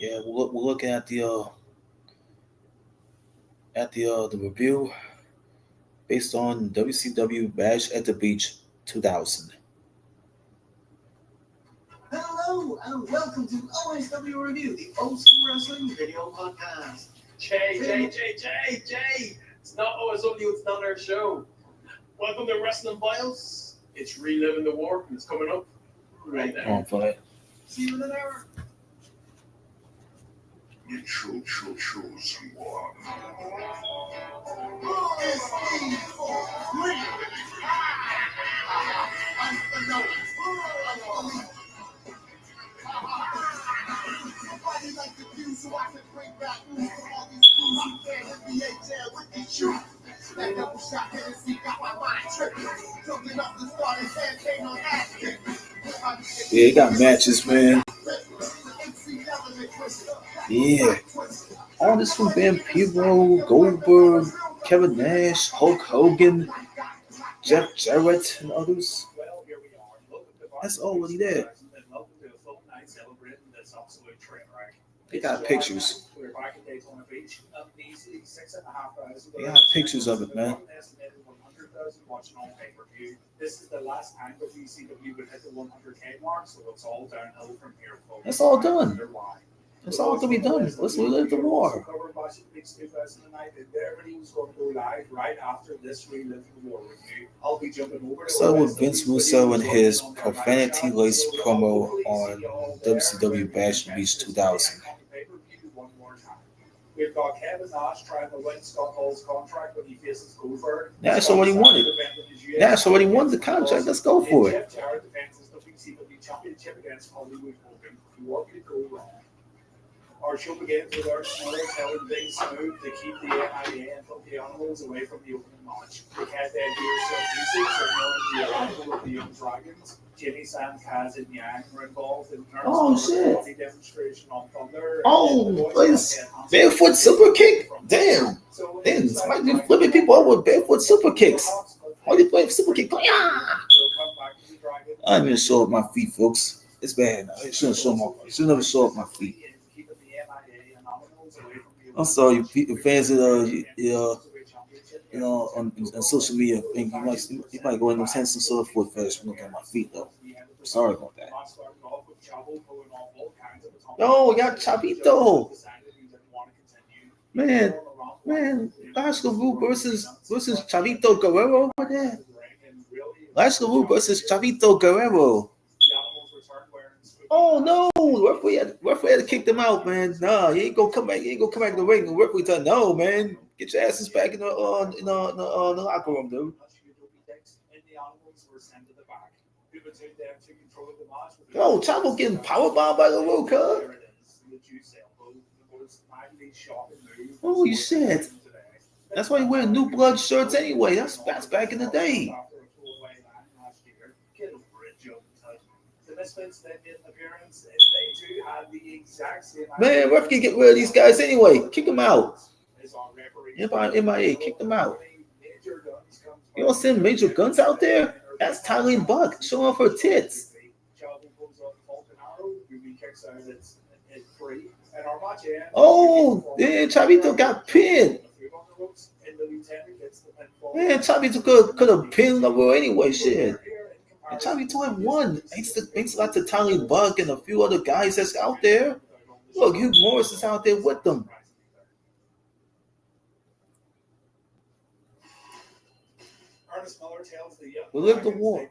Yeah, we're looking at the review based on WCW Bash at the Beach 2000. Hello and welcome to OSW Review, the Old School Wrestling Video Podcast. Jay, it's not OSW, it's not our show. Welcome to Wrestling Files. It's reliving the war and it's coming up right now. On fire. See you in an hour. The chosen one. Like to do so I can bring back news from all these crews who can't hit the HL with the truth. That double shot Hennessy got my mind tripping. Jumping up the starting campaign on acting. Yeah, you got matches, man. Yeah. All this from Vampiro, Goldberg, Kevin Nash, Hulk Hogan, Jeff Jarrett, and others. That's already there. They got pictures. They got pictures of it, man. This is the last time WCW would hit the 100K mark, so it's all downhill from here, folks. That's all done. That's all to be done. Let's relive the war. Everybody was going to go live right after this relive the war review. I'll be jumping over. So with Vince Russo and his profanity-laced promo on WCW Bash Beach 2000. We've got Kevin Nash trying to win Scott Hall's contract when he faces Goldberg. That's what he wanted. That's what he wanted the contract. Let's go for it. Jeff Jarrett defends his WCW championship against Hollywood Hogan. You want me to go wrong? Our show begins with our storytelling being smooth to keep the NIA and the Animals away from the opening match. We had then hear some music signaling the arrival of the Young Dragons. Jimmy, Sam, Kaz, and Yang were involved in terms of the demonstration on Thunder. Barefoot super kick? Damn. Damn, somebody be flipping people up with barefoot super kicks. Why are they playing super kick? I didn't even show up my feet, folks. It's bad. I shouldn't never show up my feet. I'm sorry, you fans that on social media think you might go in and send some sort of foot fetish and look at my feet though. I'm sorry about that. Yo, we got Chavito. Man, Lashley versus Chavito Guerrero over there. Lashley versus Chavito Guerrero. Oh no! Referee had to kick them out, man. Nah, you ain't gonna come back. You ain't gonna come back in the ring. The referee said, "No, man, get your asses back in the locker room, dude." Yo, Chavo getting powerbombed by the Russo. Holy shit! That's why you wear new blood shirts anyway. That's back in the day. Man, ref can get rid of these guys anyway. Kick them out. MIA, kick them out. You don't send Major Guns out there? That's Tylene Buck showing off her tits. Oh, yeah, Chavito got pinned. Man, Chavito could have pinned over anyway, shit. And Chavito had won. Thanks a lot to Tylene Buck and a few other guys that's out there. Look, Hugh Morris is out there with them. We lived the war.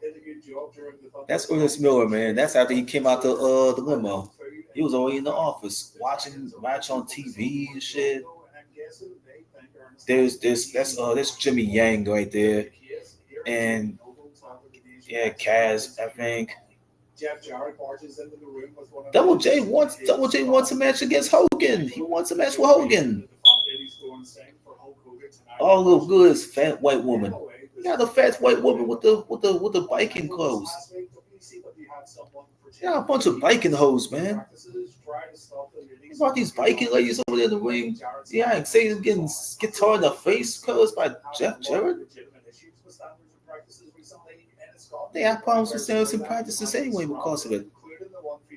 That's Ernest Miller, man. That's after he came out the limo. He was already in the office watching the match on TV and shit. There's Jimmy Yang right there, and yeah, Kaz, I think. Double J wants a match against Hogan. He wants a match with Hogan. All the good is fat white woman. You got a fat white woman with the biking clothes. Yeah, a bunch of biking hoes, man. What about these biking ladies over there in the ring? Yeah, I say them getting guitar in the face caused by Jeff Jarrett. They have problems with sales and practices anyway because of it.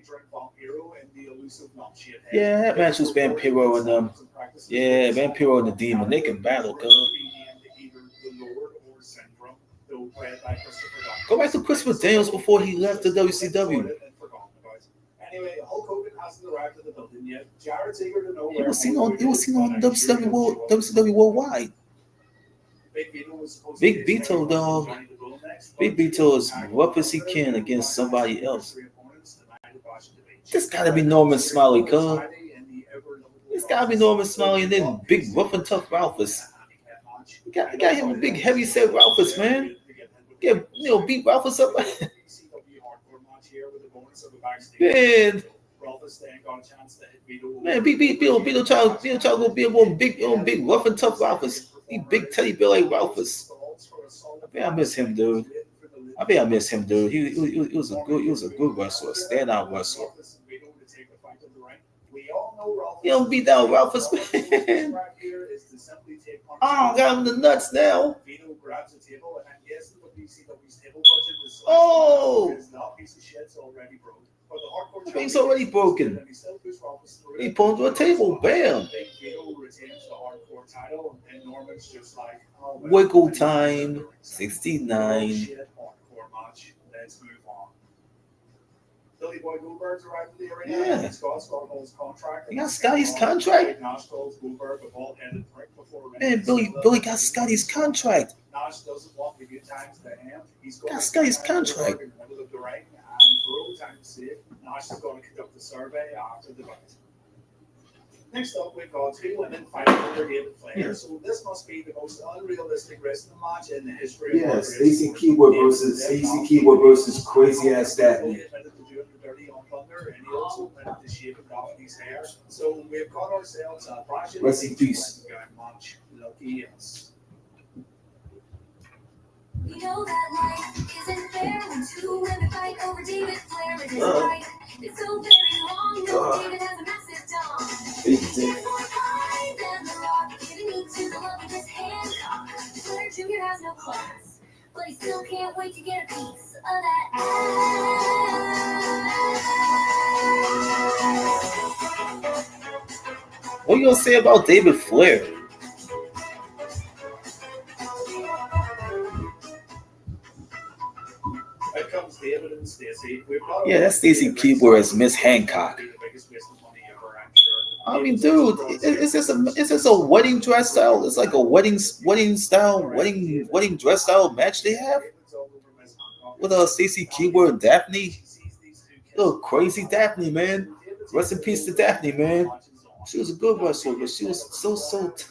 featuring Vampiro and the elusive non-shit head. Yeah, that match was Vampiro and yeah, Vampiro and the Demon. They can battle, cuz. Either the Lord or Syndrome, though played by Christopher Daniels. Go back to Christopher Daniels before he left the WCW. Anyway, Hulk Hogan hasn't arrived at the building yet. Jarrett's eager to know He where was seen Hulk on Hogan is, and I'm sure WCW he'll show up. WCW Worldwide. Big Vito was supposed Big to be Vito, Johnny dog. the Bull next, Big but Vito is Hulk rough as he Hogan can and against Hulk Hogan somebody else. three opponents tonight at Washington Beach. This gotta be Norman Smiley, cuz. And the ever-lovable It's gotta be Norman Smiley and then big rough and tough Ralphus. You got him a big heavy set Ralphus, man. Get beat Ralphus up. Man, man, beat Vito try to go be a big rough and tough Ralphus. He big teddy bear like Ralphus. I miss him, dude. He was a good wrestler, a standout wrestler. You don't beat down Ralphus, man. Oh, got him the nuts now. Oh, the thing's already broken. He pulled to a table, bam. Wiggle time, 69. Let's move on. Billy Boy Goldberg's arrived at the arena. Yeah. Scott's got Hull's contract. He got Scotty's contract. Nash calls Goldberg a ball-headed prick before Man, Billy got Scotty's contract. Nash doesn't want the good times to end. He's Got Scotty's contract. in the middle of the ring, and for all time's sake, Nash is going to conduct a survey after the fight. Next up, we've got two women fighting for David Flair. Yeah. So this must be the most unrealistic wrestling match in the history Yeah, of Stacy Keyword versus crazy ass Daphne. And he also admitted to shaving Daphne's hair. So we've got ourselves a Brash Rest in peace. match. Lucky us. You know that life isn't fair when two women fight over David Flair and his right. It's so very wrong. No, David has a massive dong. It's more pride than the Rock, giving me to the love of his Hancock. Flair Jr. has no class, but he still can't wait to get a piece of that ass. What you gonna say about David Flair? Here comes David and Stacey. Yeah, that's Stacey Keebler as Miss Hancock. I mean, dude, it's just a wedding dress style. It's like a wedding dress style match they have with Stacey Keebler and Daphne. Little crazy Daphne, man. Rest in peace to Daphne, man. She was a good wrestler, but she was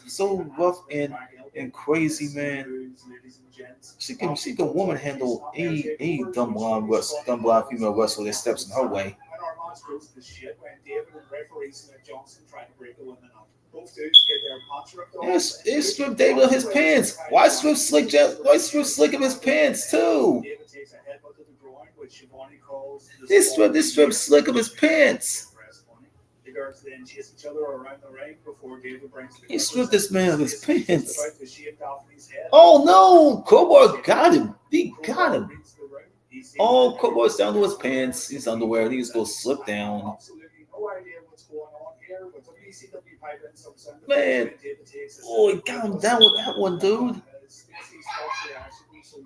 so rough and crazy, man. She can woman handle any dumb blonde female wrestler that steps in her way. Goes to shit when David and referee Smith Johnson tried to break the women up. Both dudes get their punch ripped off. Yes, it stripped David of his pants. Why strip Slick of his pants too? David takes a headbutt to the groin, which Shivani calls They stripped Slick of his pants. The guards then chase each other around the ring before David brings the He stripped this man of his pants. about to shave Daphne's head. Oh no! Crowbar got him. He got him. Oh, Crowbar's down to his pants. His underwear. He just goes slip down. Absolutely no idea what's going on here, but WCW pipe in some sound Man. effects when David takes his Oh, he got him down with that one, dude.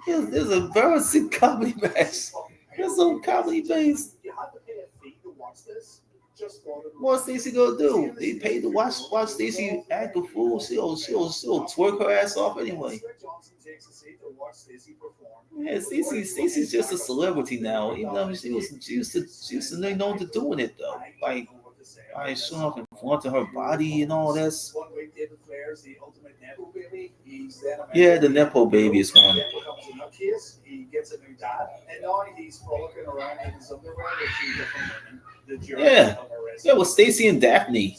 There's a embarrassing comedy match. There's some comedy based. You had to pay a fee to watch this. Just thought it What's Stacey gonna do? They paid to watch Stacey act a fool. She'll twerk her ass off anyway. Yeah, Stacey's just a celebrity now. Even though she used to be known to doing it though. Like showing up and flaunting her body and all this. Yeah, the Nepo baby is one. He gets a new dad, and now he's frolicking around in his underwear with two different women. Yeah, with Stacey and Daphne.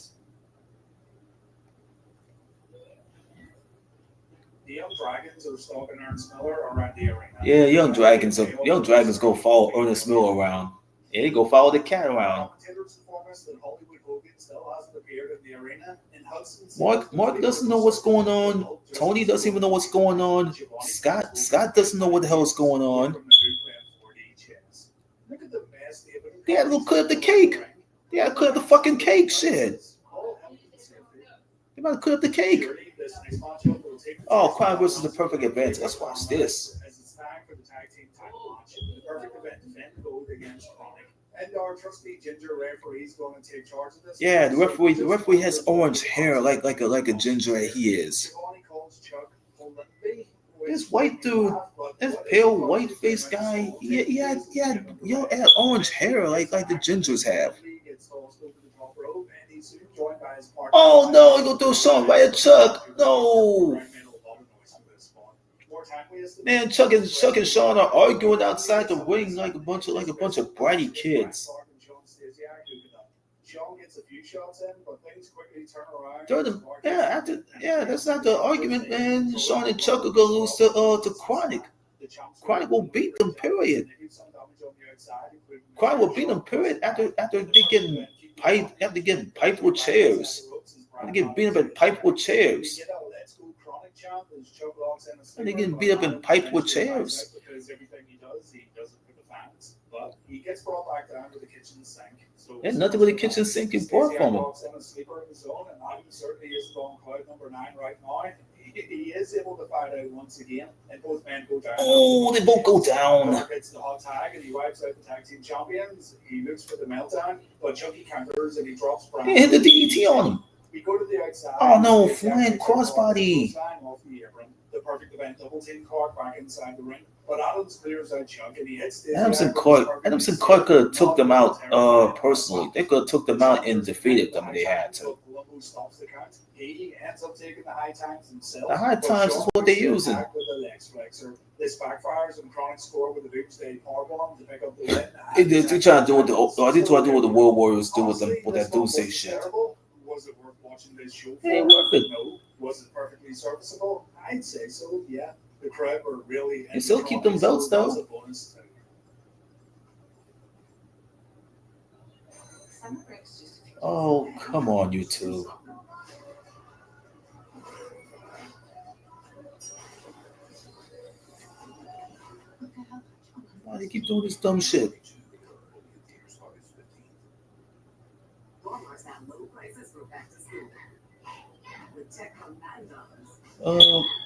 The Young Dragons are stalking Ernest Miller around the arena. Yeah, Young Dragons go follow Ernest Miller around. Yeah, they go follow the cat around. Mark doesn't know what's going on. Tony doesn't even know what's going on. Scott doesn't know what the hell is going on. Look at the mess David They had to go cut up the cake. They had to cut up the fucking cake. Shit. They about to cut up the cake. Oh, Crime versus the Perfect Event. Let's watch this. And our trusty ginger referee is going to take charge of this. Yeah, the referee has orange hair like a ginger he is. This white dude, this pale white faced guy, he had orange hair like the gingers have. Oh no, he gonna throw Sean right at Chuck. No. Man, Chuck and Sean are arguing outside the ring like a bunch of bratty kids. That's not the argument, man. Sean and Chuck are gonna lose to Chronic. Chronic will beat them, period. Chronic will beat them, period, after they getting piped with chairs. They get beat up and piped with chairs. And they getting beat up and piped with chairs. He gets brought back down to the kitchen sink. There's nothing but the kitchen sink you bought from him. Certainly is on cloud number 9 right now. He is able to fight out once again, and both men go down. Oh, they both go down. Gets the hot tag, and he wipes out the tag team champions. He looks for the meltdown, but Chucky counters and he drops Brown. He hit the DDT on him. We go to the outside. Oh no, flying crossbody. The Perfect Event double team card back inside the ring. But Adams clears out Chuck and he hits the Adams and Clark could have took them out personally. They could have took them out and defeated them if they had to. Stops the count. He ends up taking the high times himself. The high times is what they're using. This backfires and Chronic score with the Doomsday Powerbomb to pick up the win. They try to do what the World Warriors do with that Doomsday shit. Was it worth watching this show? It ain't worth it. No. Was it perfectly serviceable? I'd say so. Yeah. The crowd were really. They still keep them belts though. Oh, come on, you two. Why do you keep doing this dumb shit?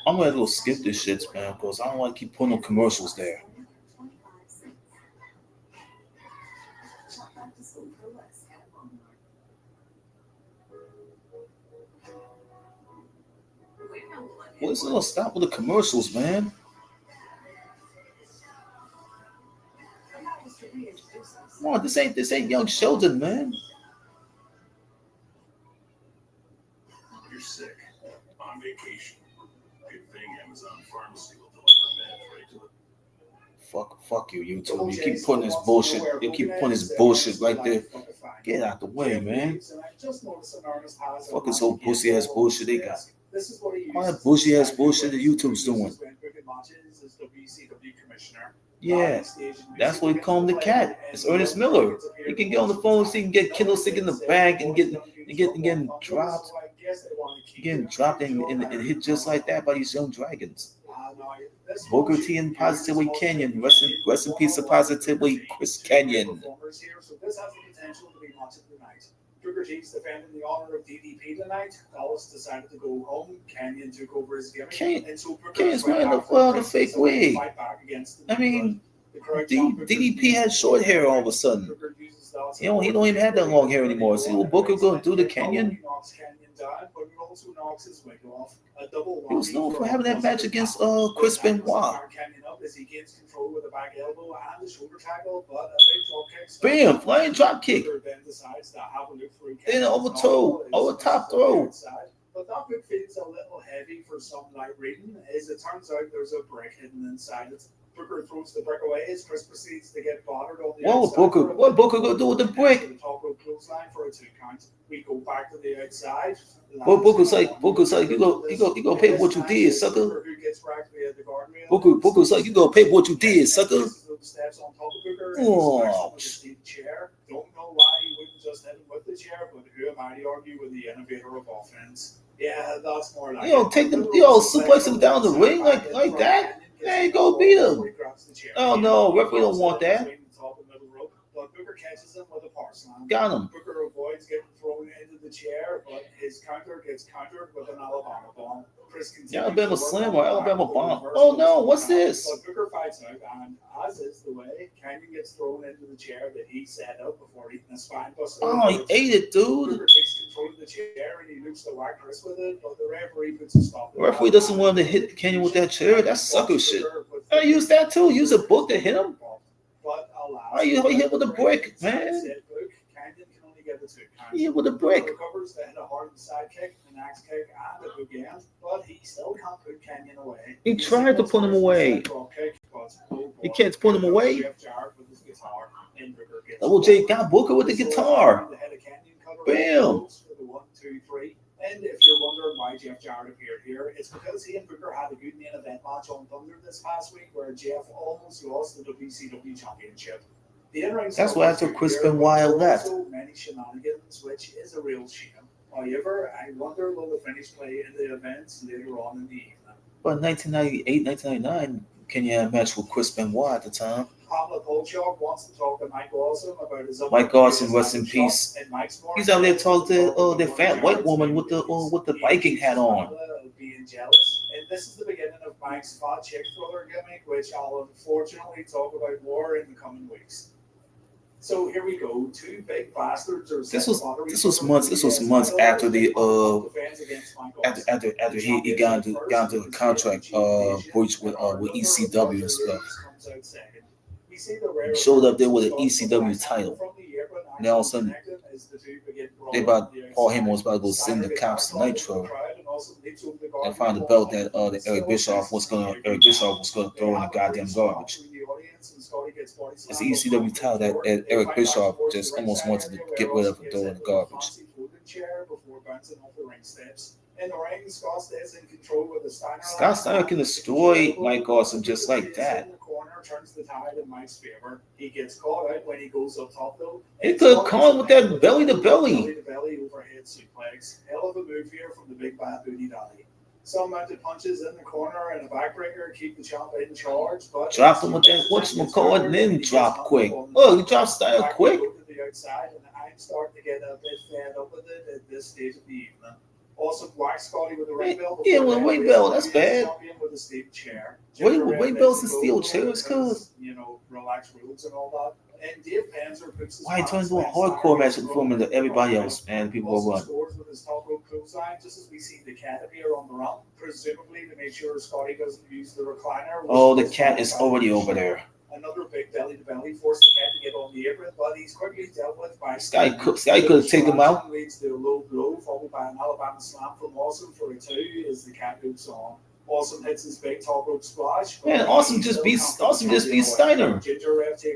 I'm gonna go skip this shit, man, because I don't want to keep putting no commercials there. What's gonna stop with the commercials, man? Come on, this ain't Young Sheldon, man. You're sick. On vacation. Good thing Amazon Pharmacy will deliver meds right to the... Fuck you, YouTube. You keep putting this bullshit. You keep putting this bullshit right there. Get out the way, man. Fuck this whole pussy ass bullshit they got. All that bullshit ass bullshit that YouTube's doing. Yeah, that's what we call him, the cat. It's Ernest Miller. He can get on the phone so he can get Candlestick in the bag and getting dropped. Getting dropped and hit just like that by these young dragons. Booker T and Positively Canyon. Rest in peace to Positively Chris Canyon. Booker T's defending the honor of DDP tonight. Dallas decided to go home. Canyon took over his gimmick. Canyon's wearing the fake wig. I mean, DDP had short hair all of a sudden. He don't even have that long hair anymore. See what Booker gonna do to Canyon? He was known for having that match against Chris Benoit. Bam! Flying drop kick. Then over top throw. But that book feels a little heavy for some light reading. As it turns out, there's a brick hidden inside it. Booker throws the brick away as Chris proceeds to get battered on the outside. What Booker gonna do with the brick? The top rope clothesline for a 2 count. We go back to the outside. Well, Booker's like, you go pay for what you did, sucker. Booker's like, you go pay for what you did, sucker. Oh. Don't know why he wouldn't just hit him with the chair, but who am I to argue with the innovator of offense? Yeah, that's more like. Suplex him down the ring like that. Hey, go beat him. Oh no, referee don't want that. but Booker catches him with a power slam. Got him. Booker avoids getting thrown into the chair, but his counter gets countered with an Alabama bomb. Chris continues Alabama to work slam on or the Alabama back bomb? with a Oh reverse no, hook what's slam. this? But Booker fights out, and as is the way, Canyon gets thrown into the chair that he set up before eating a spine buster. Oh, he ate it, dude. Booker takes control of the chair and he loops to whack Chris with it, but the referee puts a stop. The referee doesn't want him to hit Kenyon with that chair. That's sucker shit. I use that too. Use a book to hit him. How you hit with a brick, man? He hit with a brick. Recovers to hit a hard side kick, an axe kick, and a hook end, but he still can't put Canyon away. He tried to put him away. He can't put him away. Double J got Booker with the guitar. Bam. And if you're wondering why Jeff Jarrett appeared here, it's because he and Booker had a good main event match on Thunder this past week where Jeff almost lost the WCW championship. That's why I took Chris Benoit left. So many shenanigans, which is a real shame. However, I wonder will the finish play in the events later on in the evening. But 1998, 1999, Kenya match with Chris Benoit at the time. Pamela Polchak wants to talk to Mike Awesome about his Mike Awesome, rest in peace. He's out there talking to the fat white woman with the Viking hat on. Being jealous, and this is the beginning of Mike's fat chick thriller gimmick, which I'll unfortunately talk about more in the coming weeks. So here we go. Two big bastards. This was months after the after he got into the contract breach with ECW and stuff. He showed up there with an ECW title. And then all of a sudden, Paul Heyman was about to go send the cops to Nitro and find the belt that Eric Bischoff was gonna throw in the goddamn garbage. It's the ECW title that Eric Bischoff just almost wanted to get rid of and throw in the garbage. Scott Steiner can destroy Mike Awesome just like that. Turns the tide in Mike's favor. He gets caught out when he goes up top though. He could have caught with that belly to belly. Belly to belly overhead suplex. Hell of a move here from the big bad booty daddy. Some mounted punches in the corner and a backbreaker keep the champ in charge. But drop him with that whatchamacallit and then drop quick. Oh, he dropped Steiner quick. To the outside, and I'm starting to get a bit fed up with it at this stage of the evening. Also, whack Scotty with a ring bell. Yeah, with a ring bell, that's bad. With a steel chair. Ring bells and steel chairs, cuz. Relaxed rules and all that. And Dave Panzer puts his why he turns into a hardcore match performing to everybody else, man? People will run. Scores with his top rope clothesline, just as we see the cat appear on the ramp, presumably to make sure Scotty doesn't use the recliner. Oh, the cat is already over there. Another big belly to belly forced the cat to get on the apron, but he's quickly dealt with by Sky could have taken him out. Leads to a low blow, followed by an Alabama slam from Awesome for a 2 as the cat moves on. Awesome hits his big top rope splash. Man, Awesome just beat Steiner.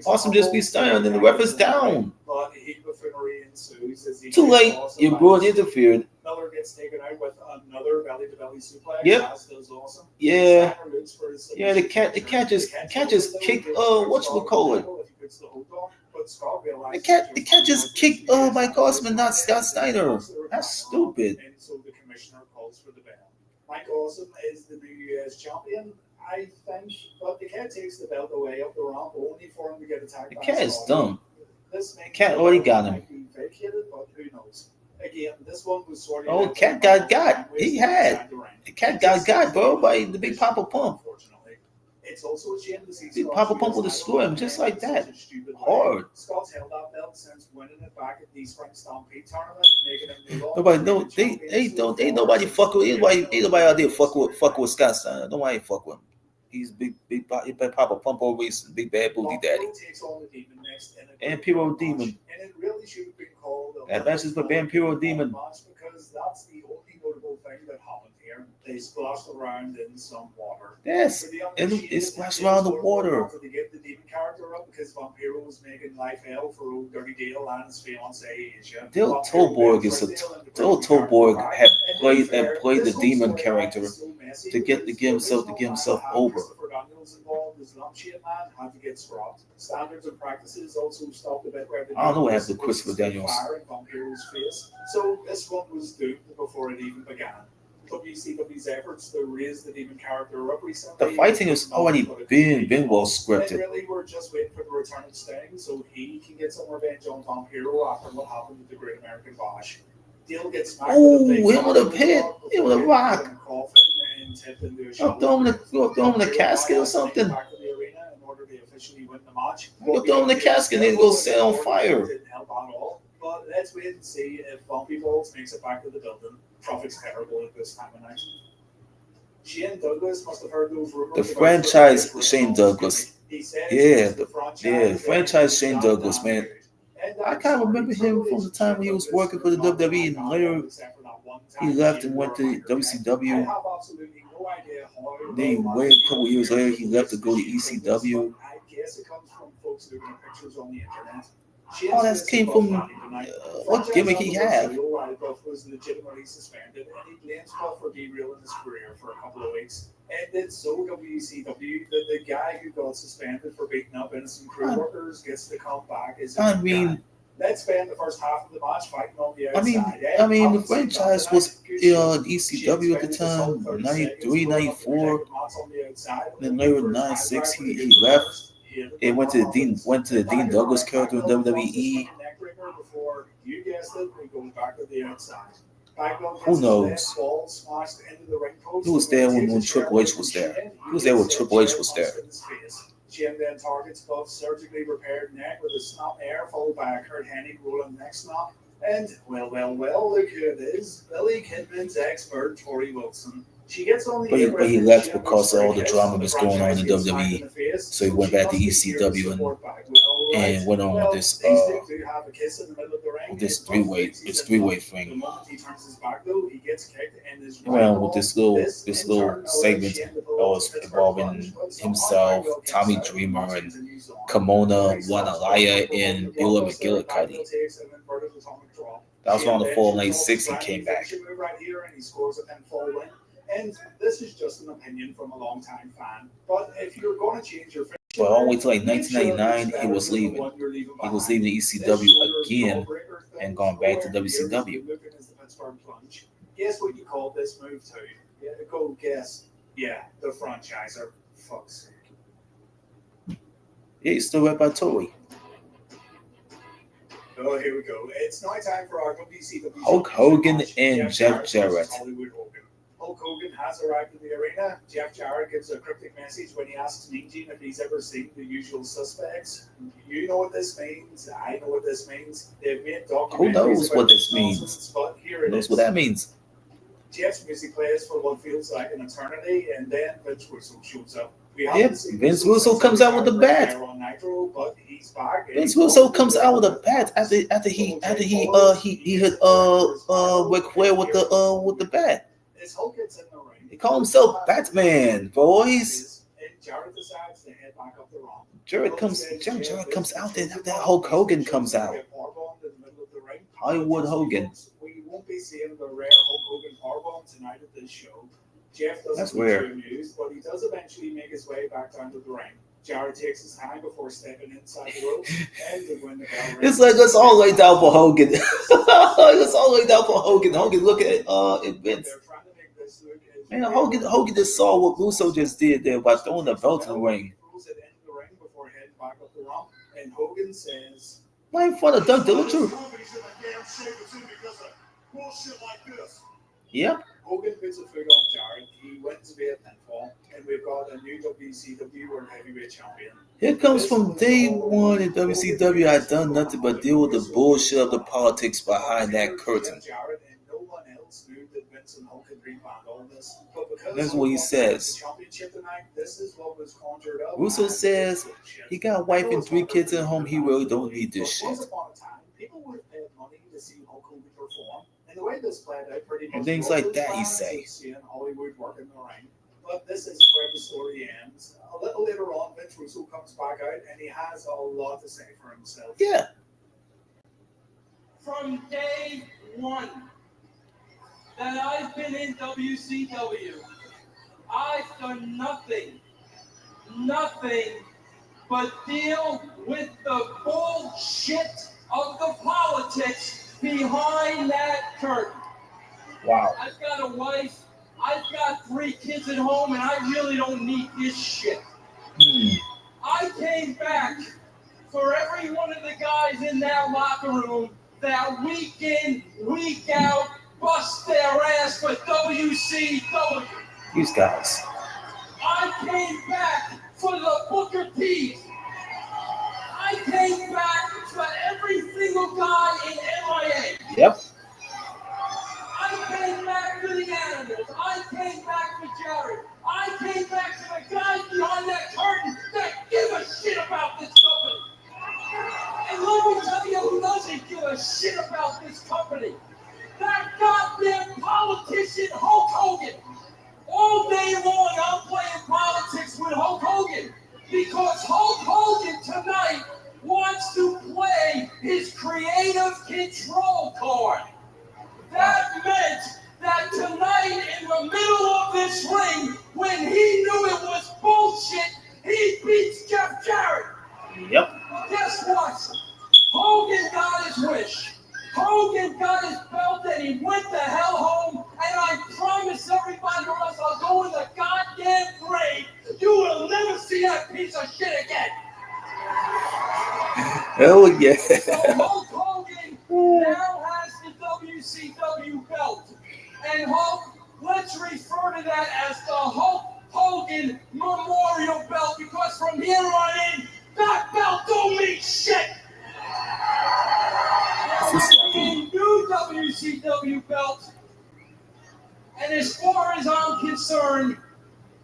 Awesome just beat Steiner, and then the ref is down. But heat buffoonery ensues as he too late. Your boy interfered. Miller gets taken out with another belly to belly suplex. Yep. As does Awesome. Yeah. Yeah, the cat just kicked whatchamacallit. The cat just kicked Mike Awesome and not Scott Steiner. That's stupid. And so the commissioner calls for the bell. Mike Awesome is the new US champion, I think, but the cat takes the belt away up the ramp only for him to get attacked. The cat is dumb. The cat already got him. Vacated, but who knows? Again, this one was sort of. Oh, cat got. He had. The cat got, bro, by the big Papa Pump. It's also a shame to see Big Papa Pump would destroy him just like that. Hard. Scott's held that belt since winning it back at the Spring Stampede tournament, making him nobody know ain't nobody fuck with ain't nobody out there fuck with Scott Steiner. Nobody fuck with him. He's big Papa Pump always big bad booty daddy. And Piro Demon. And it really should have been called Advances with Vampiro Demon. Because that's the only notable thing that happened here. They splashed around in some water. Yes, and it splashed around the water. To get the demon character up because Vampiro was making life hell for old Dirty Dale and his fiancee Asia. Dale Toborg had played the demon character to get himself over. Standards and practices also stopped a bit where I don't know what happened to Christopher Daniels. So this one was doomed before it even began. WCW's efforts to raise the Demon character up recently. The fighting has already been well And scripted. really, we're just waiting for the return of Sting so he can get some revenge on Vampiro after what happened with the Great American Bash. Deal gets smacked Oh, with a big hit with a hit. Hit with a rock. Throw him in the casket or something. Back to the arena in order to officially win the match. You'll throw him in the casket and then go set on fire. Didn't help at all. But let's wait and see if Bumpy Balls makes it back to the building. Profit's terrible at this time of night. Shane Douglas must have heard those rumors. The franchise Shane Douglas. Yeah, the franchise Shane Douglas, man. I kind of remember him from the time when he was working for the WWE, and later he left and went to WCW. Then wait a couple years later, he left to go to ECW. I guess it comes from folks looking at pictures on the internet. Oh, that came from what gimmick he had. Buff was legitimately suspended, and he blames Buff for derailing his career for a couple of weeks. And it's so WCW that the guy who got suspended for beating up innocent crew workers gets to come back. Let's spend the first half of the match fighting on the outside. I mean, the franchise was ECW at the time, 93, 94. Then later, 96, he left. It went to the Dean Douglas character in WWE. Who knows? He was there when Triple H was there. He was there when Triple H was there. Jim then targets Buff's surgically repaired neck with a snap air, followed by a Kurt Hennig rolling neck snap. And, well, look who it is. Billy Kidman's ex-bird, Tori Wilson. She gets on the but he left because of all the drama that's going on in WWE. So he went back to ECW and went on with this three-way thing. The moment he turns his back, though, he gets kicked and is He went on with this little segment that was involving himself, Tommy Dreamer, and Kimona Wanalaya, and Bill McGillicuddy. That was on the Fall 96 he came back. And this is just an opinion from a long-time fan. But if you're going to change your finisher, But all the way to like 1999, he was leaving. He was leaving the ECW again and going back to WCW. Guess what you call this move to? Yeah, go guess. Yeah, the franchiser. Fuck's sake. Yeah, he's still right by Tori. Oh, here we go. It's now time for our WCW. Hulk Hogan and Jeff Jarrett. Hulk Hogan has arrived in the arena. Jeff Jarrett gives a cryptic message when he asks Mean Gene if he's ever seen The Usual Suspects. You know what this means. I know what this means. They've made documentaries. Who knows what this means? But here Who it knows is. what that means? Jeff's music plays for what feels like an eternity, and then Vince Russo shows up. Yep, Vince Russo comes out with the bat. Vince Russo comes out with a bat after he hit Ric Flair with the bat. He called himself Batman, boys. Jarrett decides to head back up the ramp. Jarrett comes out there after Hulk Hogan comes out. Hollywood Hogan. We won't be seeing the rare Hulk Hogan powerbomb tonight at this show. Jeff doesn't feature news, but he does eventually make his way back down to the ring. Jarrett takes his time before stepping inside the ropes, and when the bell rings, it's like it's all the way down for Hogan. It's all the way down for Hogan. Hogan look at Vince. Man, Hogan just saw what Russo just did there by throwing the belt in the ring. And Hogan says, right in front of Doug Dillinger. Yep. Hogan puts a foot on Jarrett. He wins via pinfall, and we've got a new WCW World Heavyweight Champion. Here comes from day one in WCW. I've done nothing but deal with the bullshit of the politics behind that curtain. Jarrett and no one else knew that Vince and Hulk had replanned all this. But because that's what he says. Championship tonight, this is what was conjured up. Russo says he got a wife and 3 kids at home. He really don't need this shit. Once upon a time, people would have paid money to see Hulk Hogan perform. And the way this played out pretty much and things like that, he say. Hollywood work in the ring. But this is where the story ends. A little later on, Vince Russo comes back out and he has a lot to say for himself. Yeah. From day one that I've been in WCW, I've done nothing but deal with the bullshit of the politics behind that curtain. Wow. I've got a wife I've got 3 kids at home and I really don't need this shit. I came back for every one of the guys in that locker room that week in, week out, bust their ass for WCW. These guys. I came back for the Booker T's. I came back for every single guy in MIA. Yep. I came back for the Animals. I came back for Jarrett. I came back for the guys behind that curtain that give a shit about this company. And let me tell you who doesn't give a shit about this company. That goddamn politician Hulk Hogan. All day long I'm playing politics with Hulk Hogan because Hulk Hogan tonight wants to play his creative control card. That meant that tonight in the middle of this ring, when he knew it was bullshit, he beats Jeff Jarrett. Yep. Guess what? Hogan got his wish. Hogan got his belt and he went the hell home. And I promise everybody else I'll go in the goddamn grave. You will never see that piece of shit again. Hell yeah. So Hulk Hogan now has the WCW belt. And Hulk, let's refer to that as the Hulk Hogan Memorial Belt because from here on in, that belt don't mean shit. Now, the new WCW belt, and as far as I'm concerned,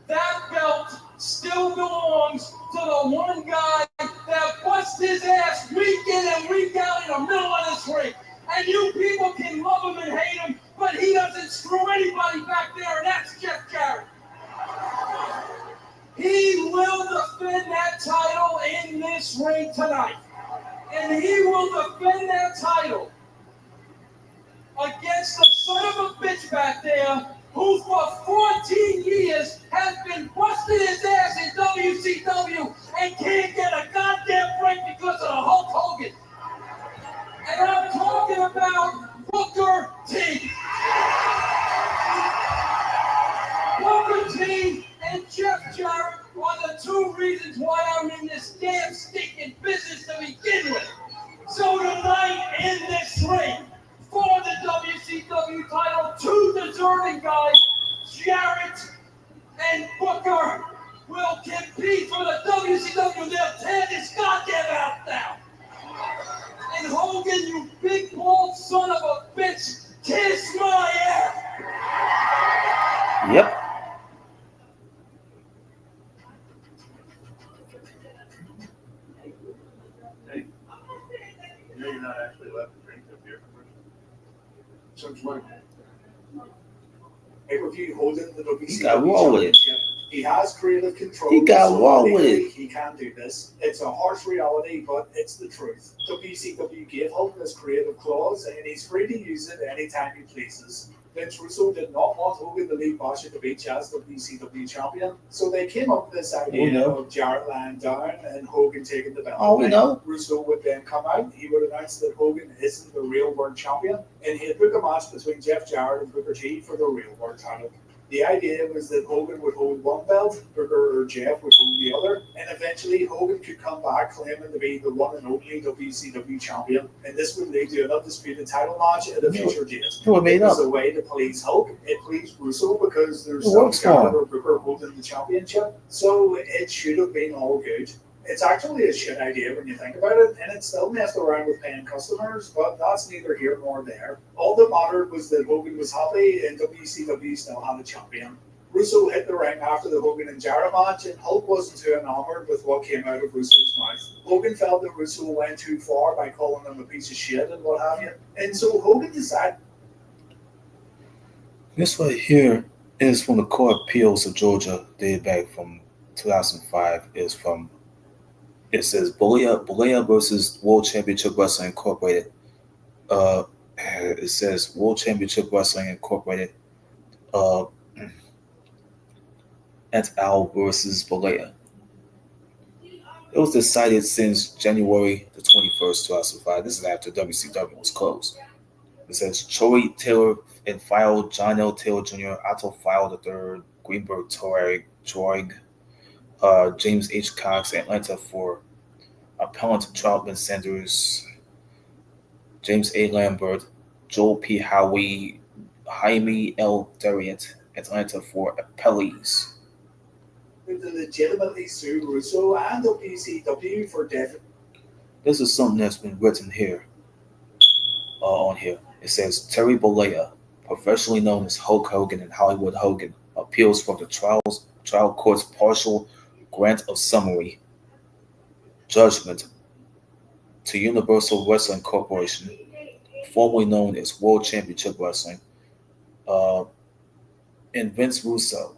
that belt still belongs to the one guy that busts his ass week in and week out in the middle of this ring. And you people can love him and hate him, but he doesn't screw anybody back there, and that's Jeff Jarrett. He will defend that title in this ring tonight. And he will defend that title against the son of a bitch back there who for 14 years has been busting his ass in WCW and can't get a goddamn break because of the Hulk Hogan. And I'm talking about Booker T. Booker T and Jeff Jarrett are the 2 reasons why I'm in this damn stinking business to begin with. So tonight in this ring for the WCW title, 2 deserving guys, Jarrett and Booker, will compete for the WCW. They'll tear this goddamn out now. And Hogan, you big bald son of a bitch, kiss my ass. Yep. You're not actually allowed to drink the beer. Since when? Pay-per-view Hogan, the WCW He got raw with it. He has creative control. He got raw with legally it. He can do this. It's a harsh reality, but it's the truth. WCW gave Hulk this creative clause, and he's free to use it anytime he pleases. Vince Russo did not want Hogan to leave Bash at the Beach as WCW champion, so they came up with this idea of Jarrett lying down and Hogan taking the belt. Oh, we know. Russo would then come out. He would announce that Hogan isn't the real world champion, and he'd book a match between Jeff Jarrett and Booker T for the real world title. The idea was that Hogan would hold one belt, Booker or Jeff would hold the other, and eventually Hogan could come back claiming to be the one and only WCW champion, and this would lead to an undisputed title match at a future date. It was a way to please Hulk. It pleased Russo because there's some Jarrett or Booker holding the championship, so it should have been all good. It's actually a shit idea when you think about it, and it still messed around with paying customers, but that's neither here nor there. All that mattered was that Hogan was happy and WCW still had a champion. Russo hit the ring after the Hogan and Jarrett match, and Hulk wasn't too enamored with what came out of Russo's mouth. Hogan felt that Russo went too far by calling him a piece of shit and what have you, and so Hogan decided. This right here is from the Court of Appeals of Georgia, dated back from 2005. It says Bolea versus World Championship Wrestling Incorporated. It says World Championship Wrestling Incorporated. Et al. Versus Bolea. It was decided since January the 21st, 2005. This is after WCW was closed. It says Troy Taylor and filed John L. Taylor Jr., Otto File III, Greenberg Droig, James H. Cox, Atlanta for Appellant Troutman Sanders, James A. Lambert, Joel P. Howie, Jaime L. Darriott, Atlanta for appellees. To legitimately sue Russo and WCW for defamation. This is something that's been written here, on here. It says Terry Bollea, professionally known as Hulk Hogan and Hollywood Hogan, appeals from the trial court's partial grant of summary judgment to Universal Wrestling Corporation, formerly known as World Championship Wrestling, and Vince Russo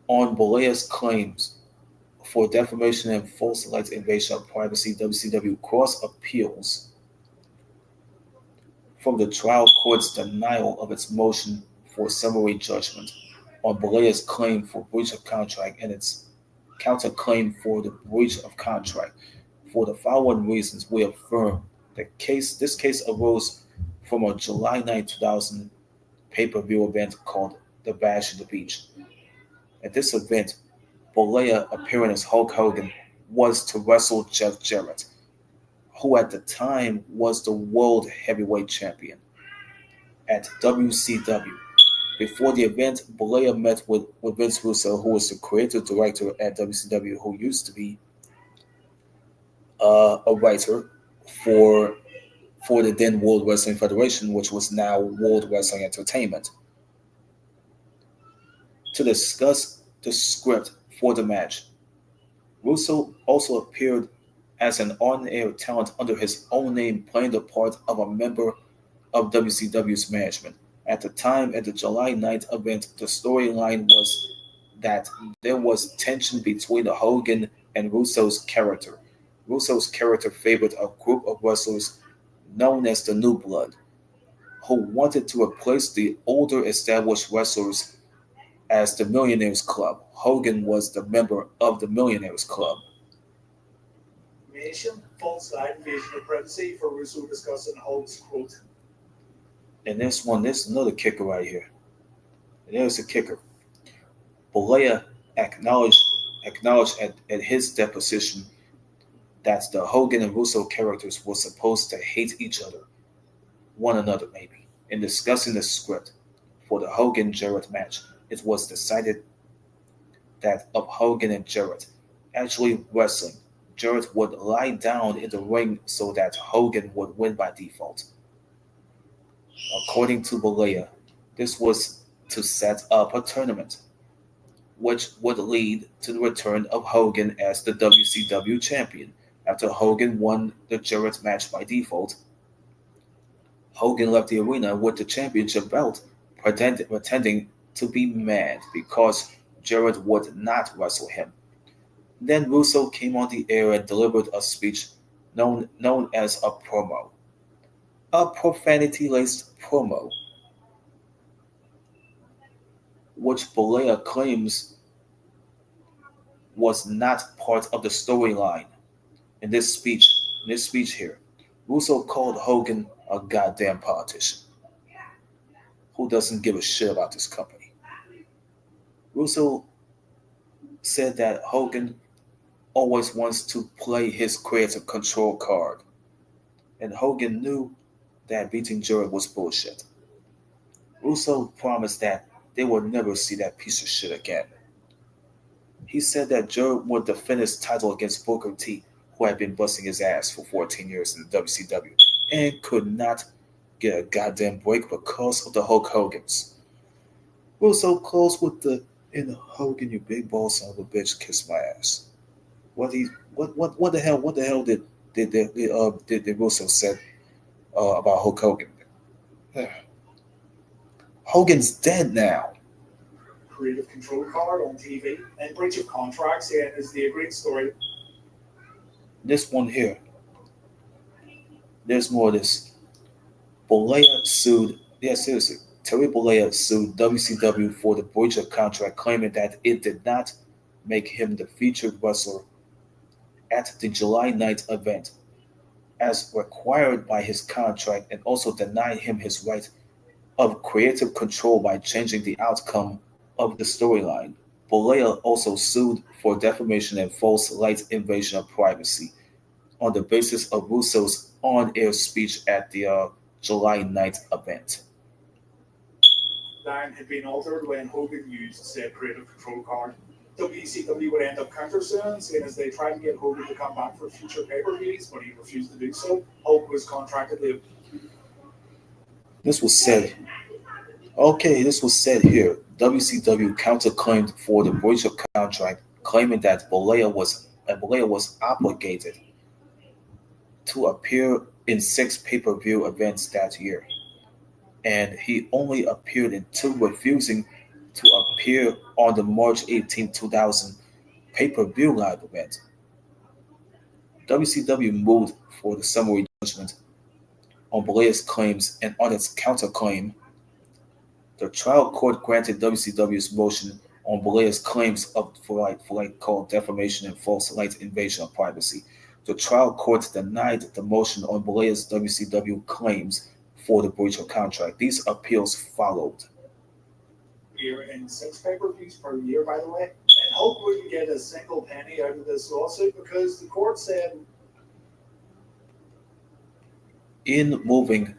on Bollea's claims for defamation and false alleged invasion of privacy. WCW cross appeals from the trial court's denial of its motion for summary judgment on Bollea's claim for breach of contract and its counterclaim for the breach of contract. For the following reasons, we affirm this case arose from a July 9, 2000 pay-per-view event called The Bash at the Beach. At this event, Bollea, appearing as Hulk Hogan, was to wrestle Jeff Jarrett, who at the time was the World Heavyweight Champion, at WCW. Before the event, Bollea met with Vince Russo, who was the creative director at WCW, who used to be a writer for the then World Wrestling Federation, which was now World Wrestling Entertainment, to discuss the script for the match. Russo also appeared as an on-air talent under his own name, playing the part of a member of WCW's management. At the time, at the July 9th event, the storyline was that there was tension between the Hogan and Russo's character. Russo's character favored a group of wrestlers known as the New Blood, who wanted to replace the older established wrestlers as the Millionaires Club. Hogan was the member of the Millionaires Club. False invasion of privacy for Russo discussing Hulk's quote. And there's another kicker right here. And there's a kicker. Bollea acknowledged at his deposition that the Hogan and Russo characters were supposed to hate one another maybe. In discussing the script for the Hogan-Jarrett match, it was decided that of Hogan and Jarrett actually wrestling, Jarrett would lie down in the ring so that Hogan would win by default. According to Bollea, this was to set up a tournament, which would lead to the return of Hogan as the WCW champion. After Hogan won the Jarrett match by default, Hogan left the arena with the championship belt, pretending to be mad because Jarrett would not wrestle him. Then Russo came on the air and delivered a speech known as a promo, a profanity-laced promo, which Bollea claims was not part of the storyline. In this speech here, Russo called Hogan a goddamn politician who doesn't give a shit about this company. Russo said that Hogan always wants to play his creative control card, and Hogan knew that beating Jarrett was bullshit. Russo promised that they would never see that piece of shit again. He said that Jarrett would defend his title against Booker T, who had been busting his ass for 14 years in the WCW and could not get a goddamn break because of the Hulk Hogans. Russo closed with the "In Hogan, you big ball son of a bitch, kiss my ass." What the hell did Russo said about Hulk Hogan? Hogan's dead now. Creative control card on TV and breach of contract is the agreed story. This one here. There's more of this. Bollea sued. Yeah, seriously. Terry Bollea sued WCW for the breach of contract, claiming that it did not make him the featured wrestler at the July 9th event. as required by his contract and also denied him his right of creative control by changing the outcome of the storyline. Bolea also sued for defamation and false light invasion of privacy on the basis of Russo's on-air speech at the July 9th event. Line had been altered when Hogan used said creative control card. WCW would end up countersuing, saying as they tried to get Hogan to come back for future pay-per-views, but he refused to do so. Hulk was contracted. This was said. Okay, this was said here. WCW counterclaimed for the breach of contract, claiming that Bolea was obligated to appear in 6 pay-per-view events that year, and he only appeared in 2, refusing to appear on the March 18, 2000 pay-per-view live event. WCW moved for the summary judgment on Bolea's claims, and on its counterclaim, the trial court granted WCW's motion on Bolea's claims for called defamation and false light invasion of privacy. The trial court denied the motion on Bolea's WCW claims for the breach of contract. These appeals followed. Year in 6 pay-per-views per year, by the way, and Hulk wouldn't get a single penny out of this lawsuit because the court said in moving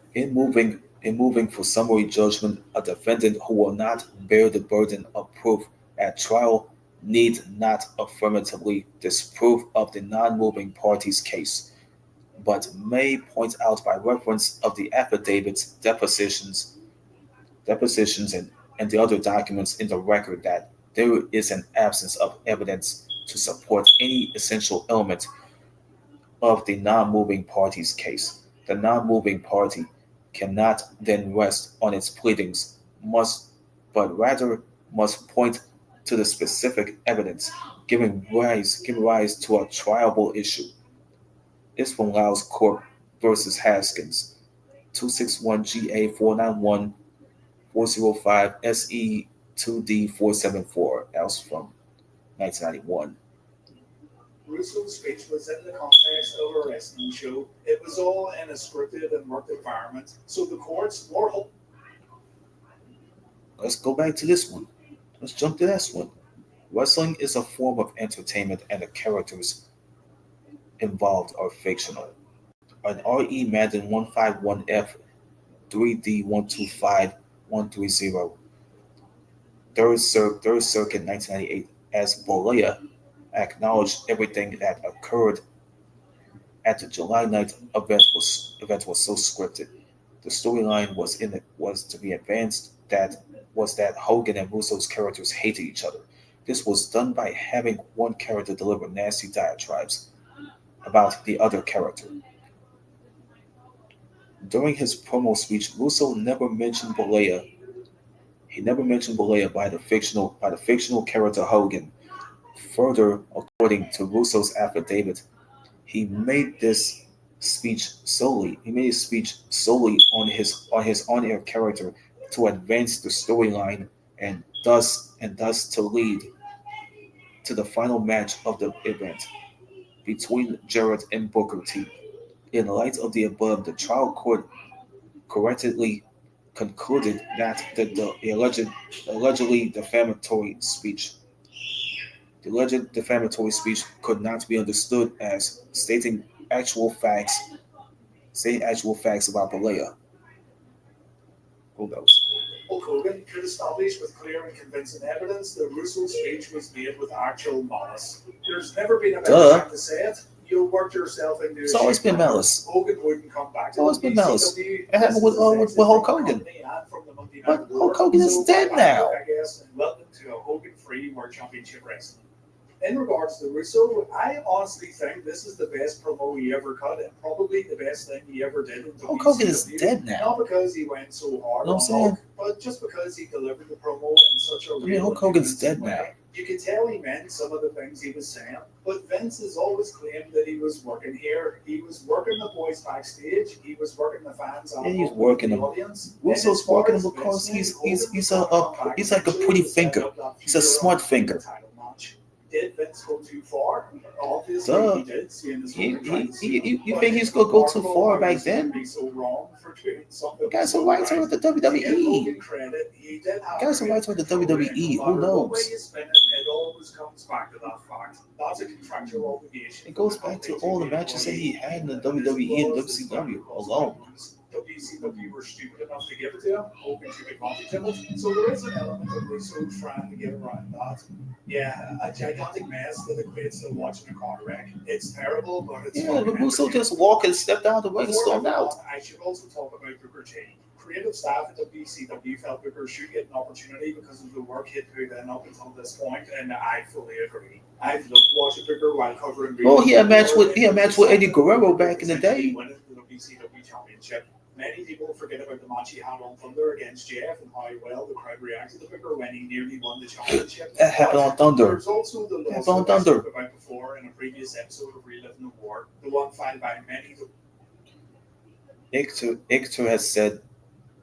for summary judgment, a defendant who will not bear the burden of proof at trial need not affirmatively disprove of the non-moving party's case, but may point out by reference of the affidavits, depositions, and the other documents in the record that there is an absence of evidence to support any essential element of the non-moving party's case. The non-moving party cannot then rest on its pleadings, but rather must point to the specific evidence giving rise to a triable issue. This from Lyles Corp versus Haskins, 261 GA 491 405 SE 2D 474. That was from 1991. Russo's speech was in the context of a wrestling show. It was all in a scripted and worked environment, so the courts were. Let's go back to this one. Let's jump to this one. Wrestling is a form of entertainment, and the characters involved are fictional. An R.E. Madden 151F 3D 125130 Third Circuit 1998, as Bolea acknowledged everything that occurred at the July 9th event was so scripted. The storyline was to be advanced that Hogan and Russo's characters hated each other. This was done by having one character deliver nasty diatribes about the other character. During his promo speech, Russo never mentioned Bolea. He never mentioned Bolea by the fictional character Hogan. Further, according to Russo's affidavit, he made his speech solely on his on-air character to advance the storyline and thus to lead to the final match of the event between Jarrett and Booker T. In light of the above, the trial court correctly concluded that the allegedly defamatory speech could not be understood as stating actual facts about Bolea. Who knows? Hulk Hogan could establish with clear and convincing evidence that Russo's speech was made with actual malice. There's never been a better time to say it. You worked yourself into. It's always been malice. Hogan wouldn't come back. It's always been malice. It happened with Hulk Hogan. But Hulk Hogan is dead now. I guess, and welcome to a Hogan-free World Championship Wrestling. In regards to Russo, I honestly think this is the best promo he ever cut and probably the best thing he ever did. Hulk Hogan is dead now. Not because he went so hard on Hulk, but just because he delivered the promo in such a real. Hulk Hogan's dead now. You could tell he meant some of the things he was saying, but Vince has always claimed that he was working here. He was working the boys backstage. He was working the fans. Yeah, he's working the audience. Russo's working him because he's like a pretty thinker. He's a smart thinker. Did Vince go too far? Obviously, Duh. he did. Seeing this You woman trying to see him. you But think he's it's gonna go too remarkable far how back he's gonna then? be so wrong for doing something Guys so are right right. with the To give WWE. Hogan credit, he did have Guys are great right with the control, and WWE. no Who matter what way knows? you spin it, it always comes back to that fact. That's a contractual obligation. It goes back to all the matches that he had in the WWE and WCW alone. WCW were stupid enough to give it to him, Hogan took advantage of it. So there is an element of Russo trying to get around that. Yeah, a gigantic mess that equates to watching a car wreck. It's terrible, but it's Yeah, but Russo entertaining. just walk and step down the ring and Before storm we move out. on, I should also talk about Booker T. Creative staff at WCW felt Booker should get an opportunity because of the work he'd put in up until this point, and I fully agree. I've loved watching Booker while covering. Well, he had a match with Eddie Guerrero back in the day. Winning the WCW championship. Many people forget about the match he had on Thunder against Jeff and how well the crowd reacted to Booker when he nearly won the championship. That happened on Thunder. There's also the Happened lawsuit on I Thunder. spoke about before in a previous episode of Reliving the War, the one filed by many. Ictor has said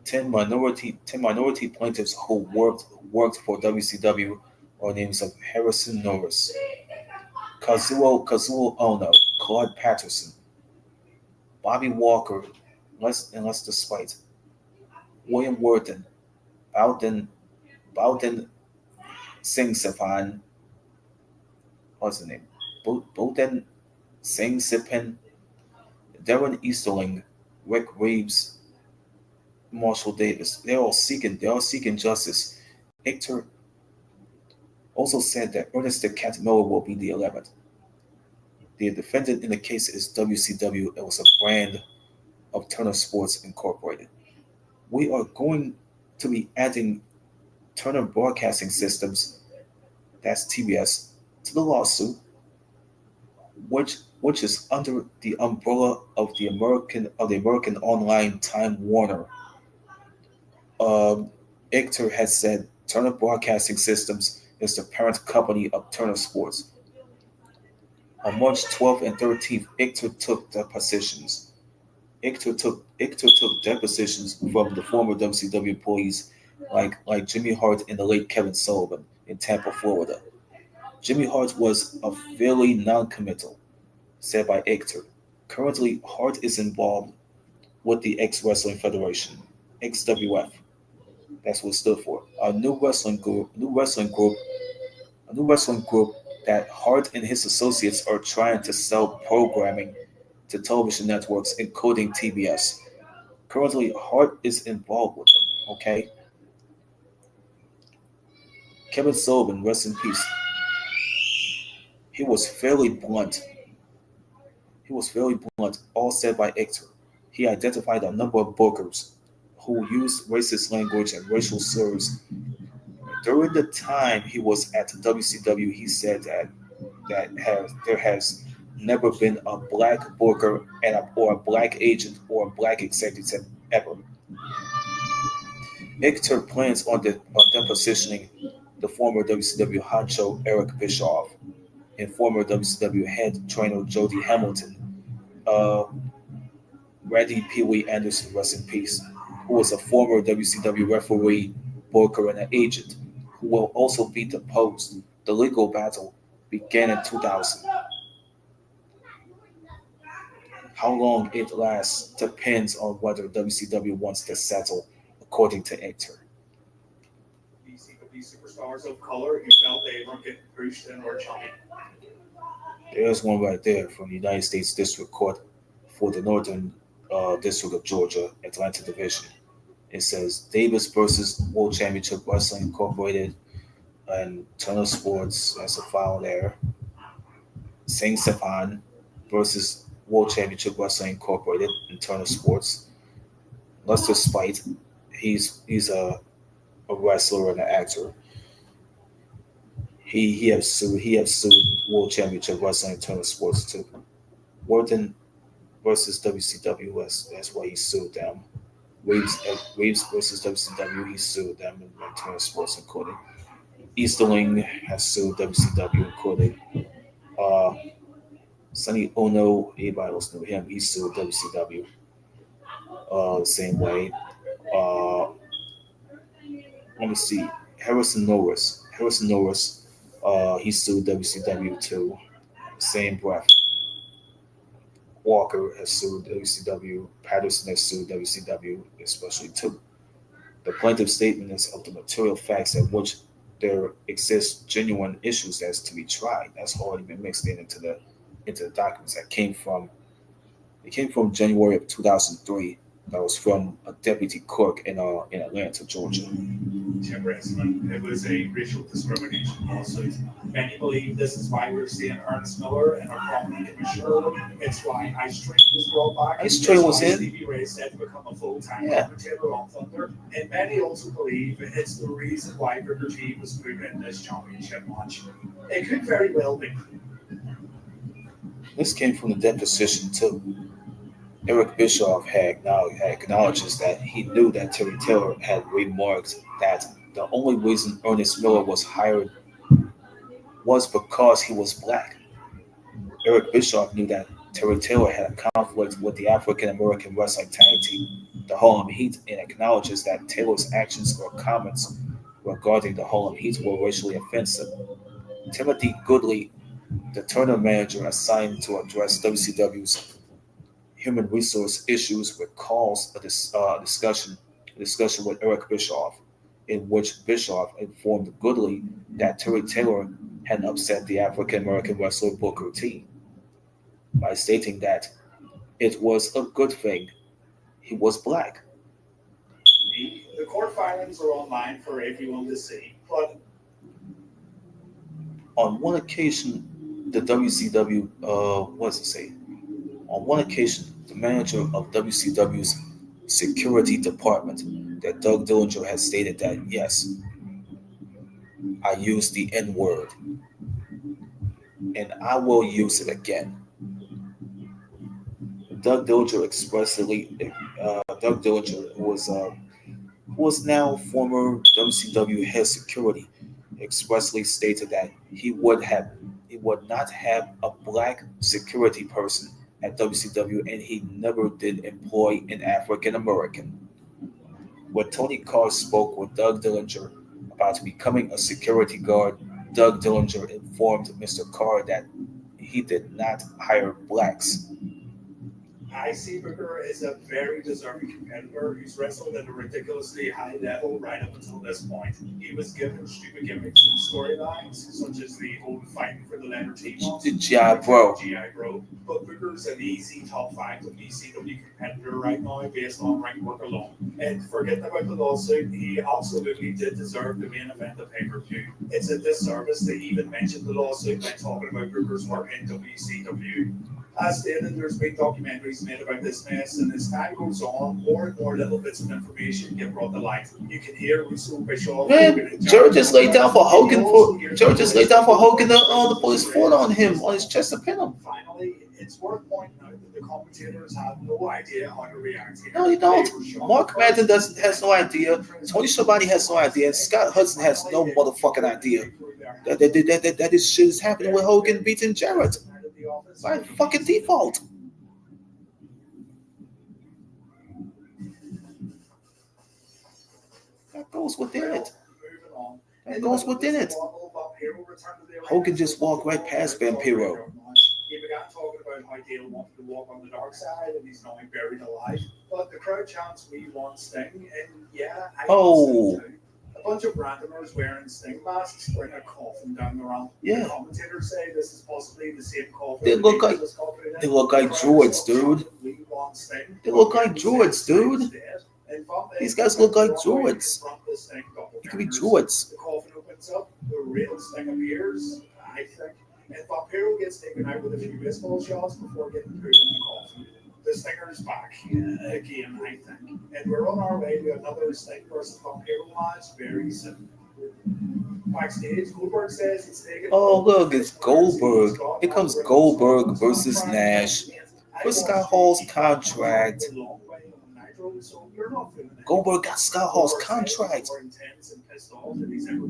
10 minority plaintiffs who worked for WCW are names of Harrison Norris, Kazuo Ono, Claude Patterson, Bobby Walker, Lester Spite, William Worthing, Bowden Singh Sipan, what's his name? Bowden Singh Sipan, Darren Easterling, Rick Reeves, Marshall Davis. They're all seeking justice. Ictor also said that Ernest the Cat Miller will be the 11th. The defendant in the case is WCW. It was a brand of Turner Sports Incorporated. We are going to be adding Turner Broadcasting Systems, that's TBS, to the lawsuit, which is under the umbrella of the American online Time Warner. Ictor has said Turner Broadcasting Systems is the parent company of Turner Sports. On March 12th and 13th, Ictor took depositions. Ictor took depositions from the former WCW employees like Jimmy Hart and the late Kevin Sullivan in Tampa, Florida. Jimmy Hart was a fairly non-committal, said by Ictor. Currently, Hart is involved with the X-Wrestling Federation, XWF. That's what it stood for. A new wrestling group that Hart and his associates are trying to sell programming to television networks, including TBS. Currently, Hart is involved with them. Okay. Kevin Sullivan, rest in peace. He was fairly blunt. All said by Ictor. He identified a number of bookers who used racist language and racial slurs. During the time he was at WCW, he said that there has never been a black booker or a black agent or a black executive ever. Ictor plans on depositioning the former WCW honcho Eric Bischoff and former WCW head trainer Jody Hamilton, Randy Pee Wee Anderson, rest in peace, who was a former WCW referee, booker, and an agent, who will also be deposed. The legal battle began in 2000. How long it lasts depends on whether WCW wants to settle, according to Ictor. WCW superstars of color who felt they weren't getting pushed and were chummy. There's one right there from the United States District Court for the Northern District of Georgia, Atlanta Division. It says Davis versus World Championship Wrestling Incorporated and Turner Sports. That's a file there. Singh Sipan versus World Championship Wrestling Incorporated and Turner Sports. Lester Spite, he's a wrestler and an actor. He has sued World Championship Wrestling and Turner Sports too. Worthing versus WCW, that's why he sued them. Reeves versus WCW, he sued them and Turner Sports including. Easterling has sued WCW including. Sonny Ono, everybody else knew him. He sued WCW the same way. Let me see. Harrison Norris He sued WCW too. Same breath. Walker has sued WCW. Patterson has sued WCW, especially too. The plaintiff's statement is of the material facts at which there exist genuine issues as to be tried. That's already been mixed into the documents that came from. It came from January of 2003. That was from a deputy clerk in Atlanta, Georgia. It was a racial discrimination lawsuit. Many believe this is why we're seeing Ernest Miller and our prominent commissioner. It's why Ice Train was brought back. Ice Train was in. Stevie Ray said to become a full-time commentator on Thunder. And many also believe it's the reason why Booker T was put in this championship match. It could very well be. This came from the deposition too. Eric Bischoff had acknowledges that he knew that Terry Taylor had remarked that the only reason Ernest Miller was hired was because he was black. Eric Bischoff knew that Terry Taylor had a conflict with the African American wrestling tag team, the Harlem Heat, and acknowledges that Taylor's actions or comments regarding the Harlem Heat were racially offensive. Timothy Goodley, the Turner manager assigned to address WCW's human resource issues, recalls a discussion with Eric Bischoff, in which Bischoff informed Goodley that Terry Taylor had upset the African American wrestler Booker T by stating that it was a good thing he was black. The court filings are online for everyone to see, but on one occasion, the WCW, what does it say? On one occasion, the manager of WCW's security department, that Doug Dillinger, has stated that, yes, I used the N-word, and I will use it again. Doug Dillinger who was now former WCW head security, expressly stated that he would not have a black security person at WCW, and he never did employ an African American. When Tony Khan spoke with Doug Dillinger about becoming a security guard, Doug Dillinger informed Mr. Carr that he did not hire blacks. I see Booker is a very deserving competitor who's wrestled at a ridiculously high level right up until this point. He was given stupid gimmicks and storylines, such as the whole fighting for the letter T. The G.I. Bro. But Booker's an easy top 5 WCW competitor right now based on rank work alone. And forgetting about the lawsuit, he absolutely did deserve the main event of pay-per-view. It's a disservice to even mention the lawsuit by talking about Booker's work in WCW. As stated, there's been documentaries made about this mess, and as time goes on, more and more little bits of information get brought to light. You can hear Russo, Bischoff. Man, George just laid down for Hogan the police fought on him on his chest to pin him. Finally, it's worth pointing out that the commentators have no idea how to react here. No, you don't. Mark Madden has no idea. Tony Schiavone has no idea. And Scott Hudson has no motherfucking idea that this shit is happening with Hogan beating Jarrett by fucking default. That goes within it. Hogan just walked right past Vampiro. He began talking about how Dale wanted to walk on the dark side and he's now buried alive. But the crowd chants "We want Sting," and yeah, I want Sting too. A bunch of randomers wearing Sting masks bring a coffin down the ramp. Yeah. The commentators say this is possibly the same coffin. They look like droids, dude. They look like droids, dude. These guys look like droids. It could be droids. The coffin opens up, the real Sting appears, I think, and Vampiro gets taken out with a few baseball shots before getting put in the coffin. The Stinger's back again, I think, and we're on our way to another Sting versus Vampiro match very soon. Backstage, Goldberg says he's taking. Oh look, it's Goldberg. Here comes Goldberg versus Nash for Scott Hall's contract. Goldberg got Scott Hall's contract.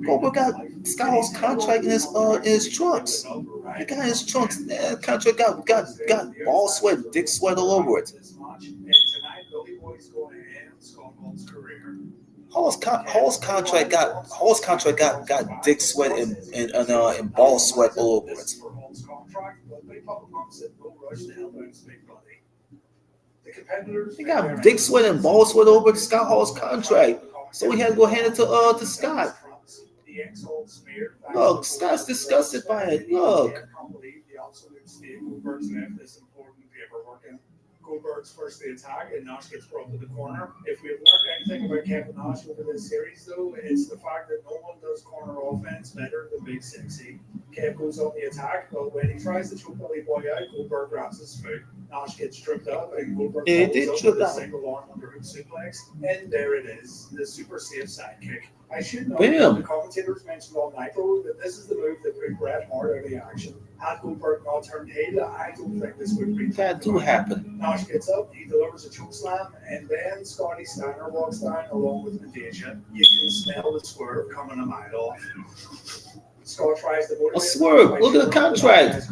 Goldberg got Scott Hall's contract in his trunks. He got his trunks. That contract got ball sweat, dick sweat all over it. Hall's contract got dick sweat and ball sweat all over it. He got dick sweat and ball sweat over Scott Hall's contract, so he had to go hand it to Scott. Look, Scott's disgusted by it. Look. Goldberg's first attack, and Nash gets brought to the corner. If we've learned anything about Kevin Nash over this series, though, it's the fact that no one does corner offense better than Big Sexy. Kev goes on the attack, but when he tries to choke Billy Boy out, Goldberg grabs his foot. Nash gets tripped up, and Goldberg follows up with a single arm underhook suplex, and there it is, the super safe sidekick. I should know that the commentators mentioned all night though that this is the move that put Bret Hart out of the action. Had Goldberg not turned heel, I don't think this would be. That do happen. Nash gets up, he delivers a chokeslam, and then Scotty Steiner walks down along with Natasha. You can smell the swerve coming a mile off. Scott tries to motivate. A swerve. Look at the contract.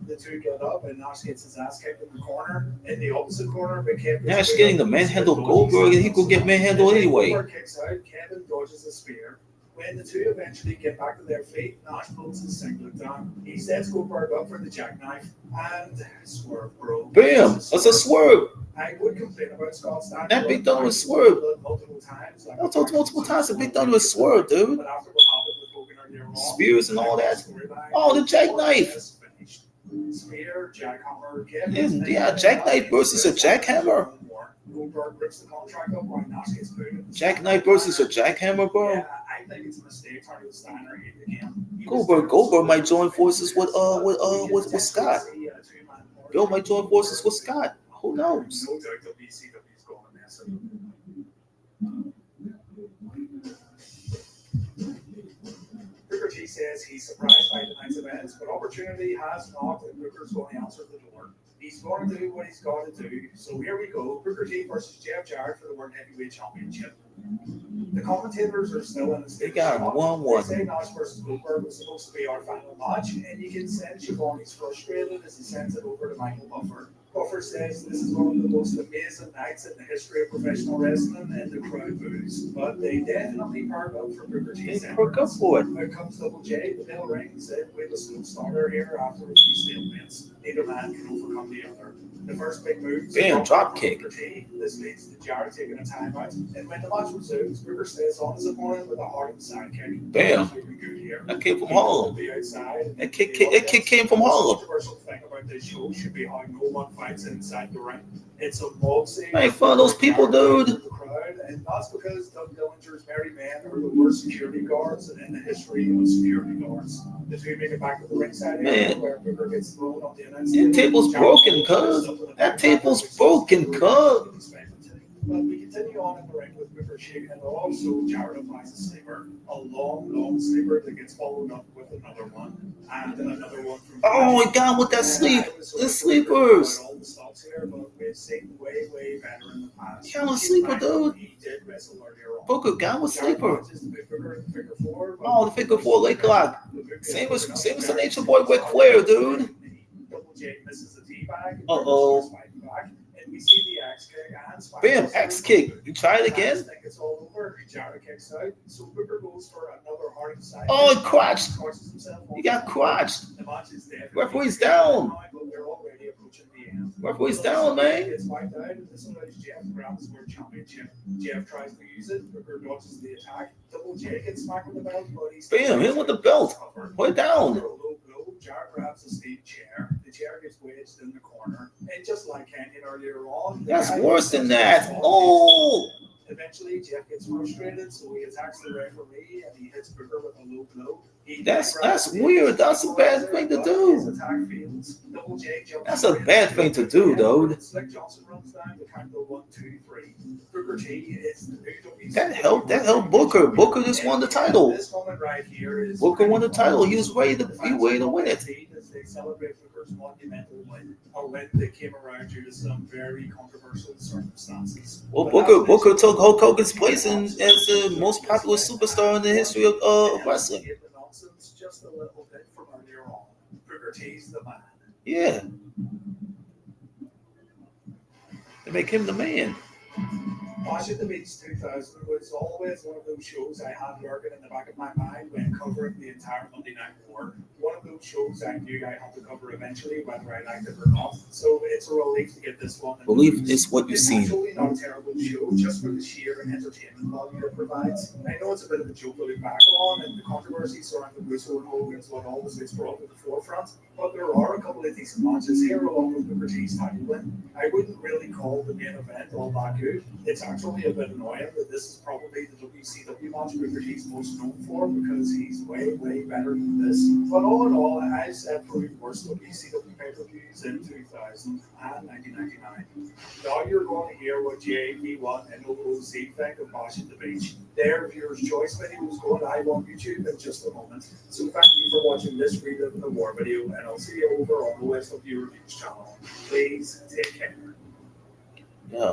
The two get up, and Nash gets his ass kicked in the corner. In the opposite corner, Nash getting the manhandle Goldberg, and he could get manhandled anyway. Goldberg kicks out. Kevin dodges a spear. When the two eventually get back to their feet, Nash pulls his singlet down. He sets Goldberg up for the jackknife, and swerve, bro. Bam! That's a swerve. I would complain about Scott Steiner. That Big Thunder was swerve. Multiple times. I told multiple times that Big Thunder was swerve, dude. But after what happened with Hogan earlier on, Spears and all that. Oh, the jackknife. Spear, jackhammer, yeah, jackknife versus a jackhammer. Goldberg rips the contract up while Nash gets booted. Jackknife versus a jackhammer, bro. Yeah, I think it's a mistake turning with Steiner again. Goldberg might join forces with Scott. Bill might join forces with Scott. Who knows? No doubt that WCW's going to mess it up. Booker T says he's surprised by tonight's events, but opportunity has knocked, and Booker's going to answer the door. He's going to do what he's got to do. So here we go. Booker T versus Jeff Jarrett for the World Heavyweight Championship. The commentators are still in the state. They got 1-1. They say Nash versus Goldberg was supposed to be our final match, and you can sense Shivani's frustrated as he sends it over to Michael Buffer. Buffer says this is one of the most amazing nights in the history of professional wrestling, and the crowd boos. But they definitely perk up for Booker T. They perk up for it. Here comes Double J. The bell rings. We have a slow starter here after a few stalemates. Neither man can overcome the other. The first big move. Bam, drop kick. This leads to Jarrett taking a timeout. And when the match resumes, Booker stays on his opponent with a hard sidekick. Bam. That came from Harlem. That kick came from Harlem. The controversial thing about this show should be how no one fights inside the ring. It's a mob scene. Make fun of those people, dude. And that's because Doug Dillinger's Merry Men are the worst security guards in the history of security guards. The two make it back to the ringside area where Booker gets thrown on the announce table. That table's broken, cuz. That table's broken, cuz. But we continue on in the ring with Booker shaking it off, so Jarrett applies a sleeper. A long sleeper that gets followed up with another one. And another one from... Oh, he got with that sleep. The sleepers. All the stops here, but we've seen way better in the past. Got with sleeper, dude. He did wrestle earlier on. Booker got with sleeper. Figure four, Oh, the figure four leg lock. Same as the Nature Boy Ric Flair, dude. Double J misses the T-bag. Uh-oh. And we see the axe kick and Spike. Bam, axe kick. You try it again? I think it's all over. Jarrett kicks out. So Booker goes for another hard side. Oh, he crotched. He got crotched. The match is dead. Referee's down. We're already approaching the end. Referee's down, man. Gets wiped out. This allows Jeff to grab his world championship. Jeff tries to use it. Booker dodges the attack. Double J gets smacked with the belt, but he's Bam, hit with the belt. Put it down. Jarrett grabs a steel chair. The chair gets wedged in the corner. And just like Canyon earlier on, that's worse than that. Oh! Eventually, Jeff gets frustrated, so he attacks the referee and he hits Booker with a low blow. That's weird. That's a bad thing to do. That's a bad thing to do, though. Slick Johnson runs down to count the 1, 2, 3. Booker T is the new That helped Booker. Booker just won the title. This moment right here is Booker won the title. He was ready to win it. They celebrate Booker's monumental win, a win that came around due to some very controversial circumstances. Well, Booker took Hulk Hogan's place as the most popular superstar in the history of wrestling. Just a little bit from earlier on. Booker T's the man. Yeah. They make him the man. Bash at the Beach 2000 was always one of those shows I had lurking in the back of my mind when covering the entire Monday Night War. One of those shows I knew I had to cover eventually, whether I liked it or not. So it's a relief to get this one. Believe is what you It's see. actually not a terrible show, just for the sheer entertainment value it provides. I know it's a bit of a joke to look back on, and the controversy surrounding Russo and Hogan is what always gets brought to the forefront. But there are a couple of decent matches here, along with Booker T's title win. I wouldn't really call the main event all that good. It's actually a bit annoying that this is probably the WCW match Booker T's most known for, because he's way, way better than this. But all in all, I've said probably worst WCW pay-per-views in 2000 and 1999. Now you're going to hear what JV1 and OOC think of Bash at the Beach. Their viewer's choice video is going live on YouTube in just a moment. So thank you for watching this Relive the War video, and I'll see you over on the OSW Reviews channel. Please take care. Yeah.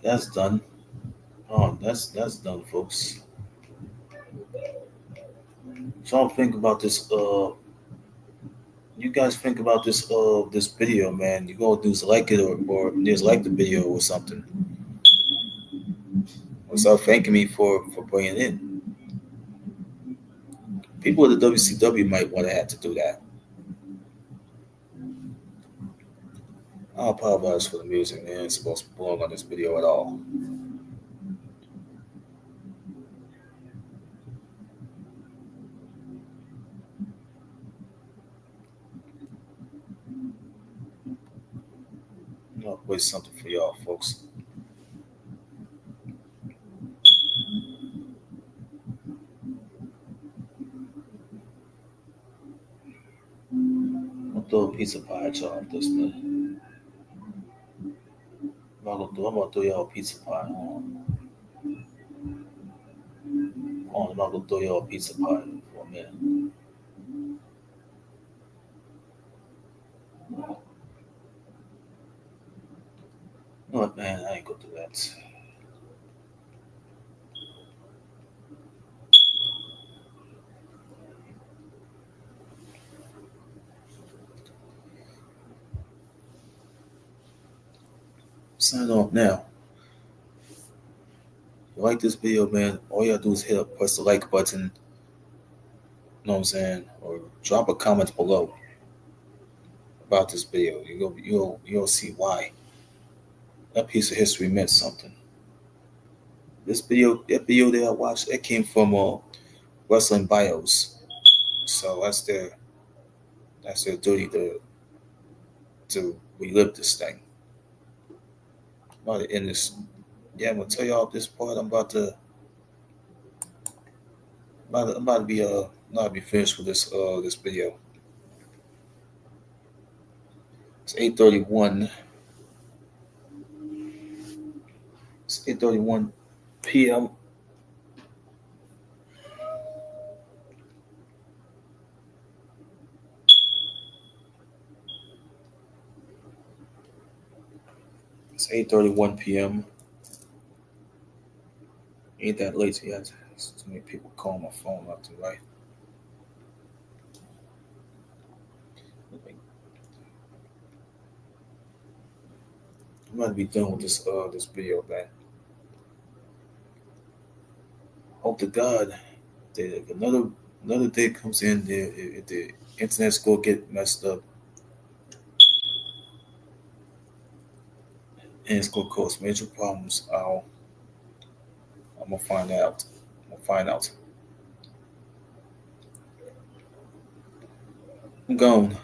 That's done. Oh, that's done, folks. So think about this. You guys think about this. This video, man. You gonna do like it or dislike the video or something. Or start thanking me for bringing it in. People at the WCW might want to have to do that. I apologize for the music, man. It's supposed to belong on this video at all. I'll play something for y'all, folks. I'll throw a pizza pie at y'all this minute. I'm gonna throw y'all a pizza pie. I'm gonna throw y'all a pizza pie for a minute. You know what, man? I ain't gonna do that. Sign off now. If you like this video, man, all you gotta do is press the like button. You know what I'm saying? Or drop a comment below about this video. You'll see why that piece of history meant something. That video that I watched, it came from Wrestling Bios. So that's their duty to relive this thing. I'm about to end this. Yeah, I'm gonna tell y'all this part. I'm about to be finished with this video. It's 8:31. It's 8:31 p.m. It's 8:31 p.m. Ain't that late yet? There's too many people calling my phone up to right. I'm gonna be done with this video, man. Hope to God that if another day comes in, if the internet's gonna get messed up, and it's gonna cause major problems, I'm gonna find out. I'm gone.